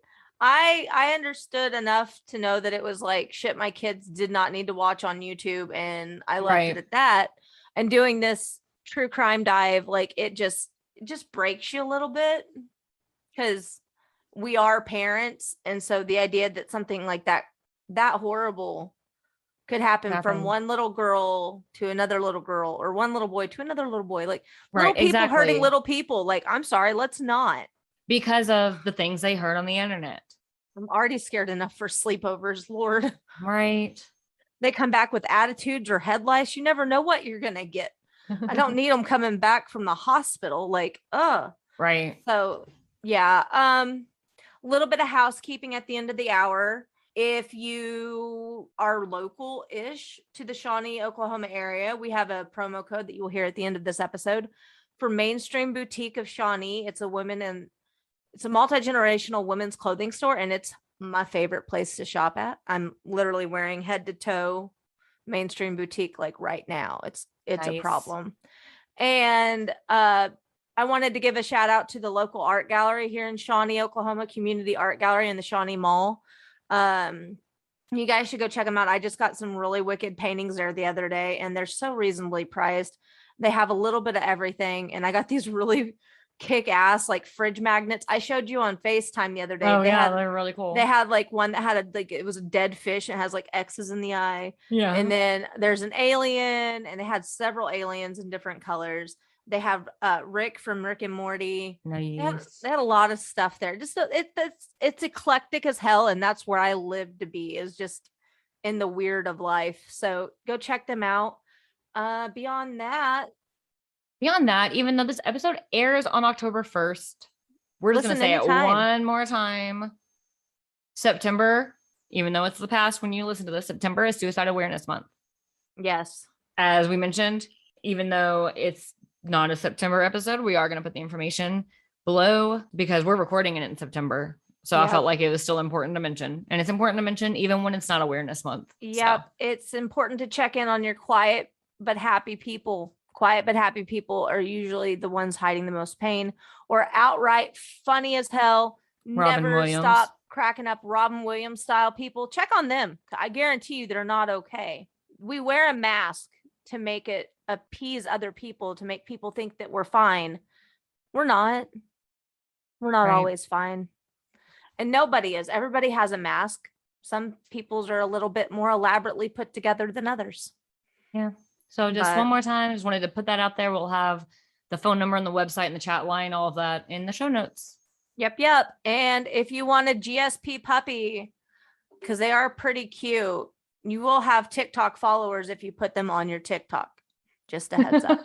S2: I understood enough to know that it was like shit my kids did not need to watch on YouTube, and I left it at that. And doing this true crime dive, like it just breaks you a little bit, because we are parents, and so the idea that something like that horrible could happen from one little girl to another little girl, or one little boy to another little boy, like little people hurting little people. Like, I'm sorry, let's not.
S3: Because of the things they heard on the internet.
S2: I'm already scared enough for sleepovers, Lord.
S3: Right.
S2: They come back with attitudes or head lice. You never know what you're going to get. I don't need them coming back from the hospital. Like,
S3: Right.
S2: So, yeah. A little bit of housekeeping at the end of the hour. If you are local-ish to the Shawnee, Oklahoma area, we have a promo code that you will hear at the end of this episode for Mainstream Boutique of Shawnee. It's a multi-generational women's clothing store, and it's my favorite place to shop at. I'm literally wearing head to toe Mainstream Boutique like right now. It's nice. A problem. And I wanted to give a shout out to the local art gallery here in Shawnee, Oklahoma, Community Art Gallery in the Shawnee Mall. You guys should go check them out. I just got some really wicked paintings there the other day, and they're so reasonably priced. They have a little bit of everything, and I got these really kick-ass like fridge magnets. I showed you on FaceTime the other day.
S3: They're really cool.
S2: They had like one that had it was a dead fish and it has like X's in the eye.
S3: Yeah.
S2: And then there's an alien, and they had several aliens in different colors. They have Rick from Rick and Morty.
S3: Nice.
S2: They had a lot of stuff there. Just it's eclectic as hell, and that's where I live to be, is just in the weird of life. So go check them out. Beyond that,
S3: even though this episode airs on October 1st, we're just going to say it one more time. September, even though it's the past when you listen to this, September is Suicide Awareness Month.
S2: Yes.
S3: As we mentioned, even though it's not a September episode, we are going to put the information below because we're recording it in September. So I felt like it was still important to mention. And it's important to mention even when it's not Awareness Month.
S2: Yep. So. It's important to check in on your quiet but happy people. Quiet but happy people are usually the ones hiding the most pain, or outright funny as hell. Never stop cracking up, Robin Williams style people. Check on them. I guarantee you they're not okay. We wear a mask to make it appease other people, to make people think that we're fine. We're not. We're not always fine. And nobody is. Everybody has a mask. Some people's are a little bit more elaborately put together than others.
S3: Yeah. So just one more time, just wanted to put that out there. We'll have the phone number on the website and the chat line, all of that in the show notes.
S2: Yep. And if you want a GSP puppy, because they are pretty cute, you will have TikTok followers if you put them on your TikTok. Just a heads up.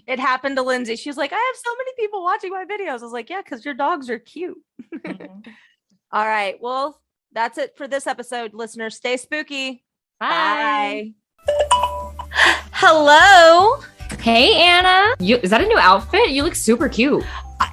S2: It happened to Lindsey. She was like, I have so many people watching my videos. I was like, yeah, because your dogs are cute. Mm-hmm. All right. Well, that's it for this episode. Listeners, stay spooky.
S3: Bye.
S2: Hello.
S3: Hey, Anna. Is that a new outfit? You look super cute.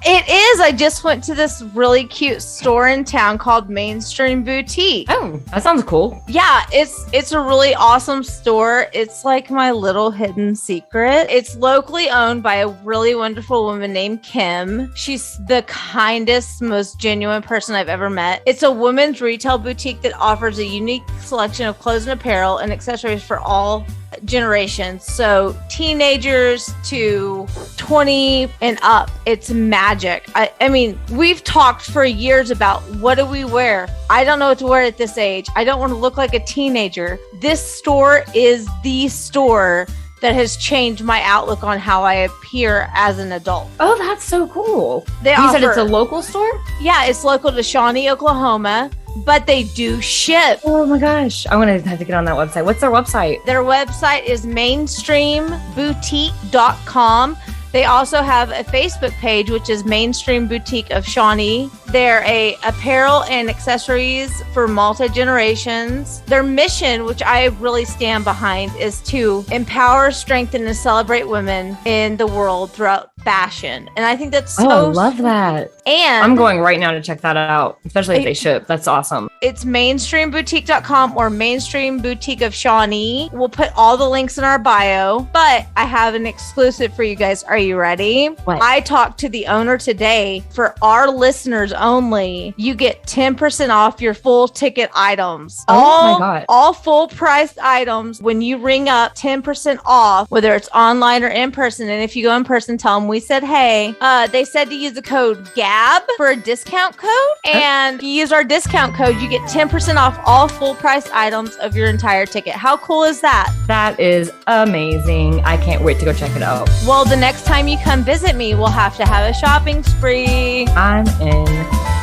S2: It is. I just went to this really cute store in town called Mainstream Boutique.
S3: Oh, that sounds cool.
S2: Yeah, it's a really awesome store. It's like my little hidden secret. It's locally owned by a really wonderful woman named Kim. She's the kindest, most genuine person I've ever met. It's a women's retail boutique that offers a unique selection of clothes and apparel and accessories for all generations. So teenagers to 20 and up. It's magic. I mean, we've talked for years about what do we wear? I don't know what to wear at this age. I don't want to look like a teenager. This store is the store that has changed my outlook on how I appear as an adult.
S3: Oh, that's so cool.
S2: You
S3: said it's a local store?
S2: Yeah, it's local to Shawnee, Oklahoma, but they do ship.
S3: Oh my gosh. I'm going to have to get on that website. What's their website?
S2: Their website is mainstreamboutique.com. They also have a Facebook page, which is Mainstream Boutique of Shawnee. They're a apparel and accessories for multi-generations. Their mission, which I really stand behind, is to empower, strengthen, and celebrate women in the world throughout fashion. And I think that's so...
S3: Oh, I love that.
S2: And
S3: I'm going right now to check that out, especially if they ship. That's awesome.
S2: it's mainstreamboutique.com or Mainstream Boutique of Shawnee. We'll put all the links in our bio, but I have an exclusive for you guys. Are you ready?
S3: What?
S2: I talked to the owner today. For our listeners only, you get 10% off your full ticket items.
S3: Oh my God.
S2: All full priced items when you ring up, 10% off, whether it's online or in person. And if you go in person, tell them we said, hey, they said to use the code GABB for a discount code. And if you use our discount code, you get 10% off all full price items of your entire ticket. How cool is that?
S3: That is amazing. I can't wait to go check it out.
S2: Well, the next time you come visit me, we'll have to have a shopping spree.
S3: I'm in.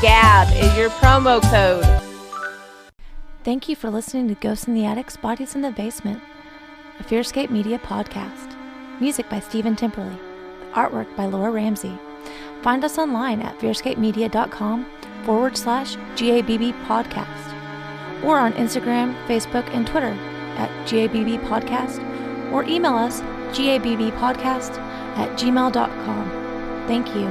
S2: GABB is your promo code. Thank you for listening to Ghosts in the Attics, Bodies in the Basement, a FearScape Media podcast. Music by Stephen Timperley. Artwork by Laura Ramsey. Find us online at fearscapemedia.com/GABB podcast or on Instagram, Facebook, and Twitter at GABB podcast or email us gabbpodcast@gmail.com. Thank you.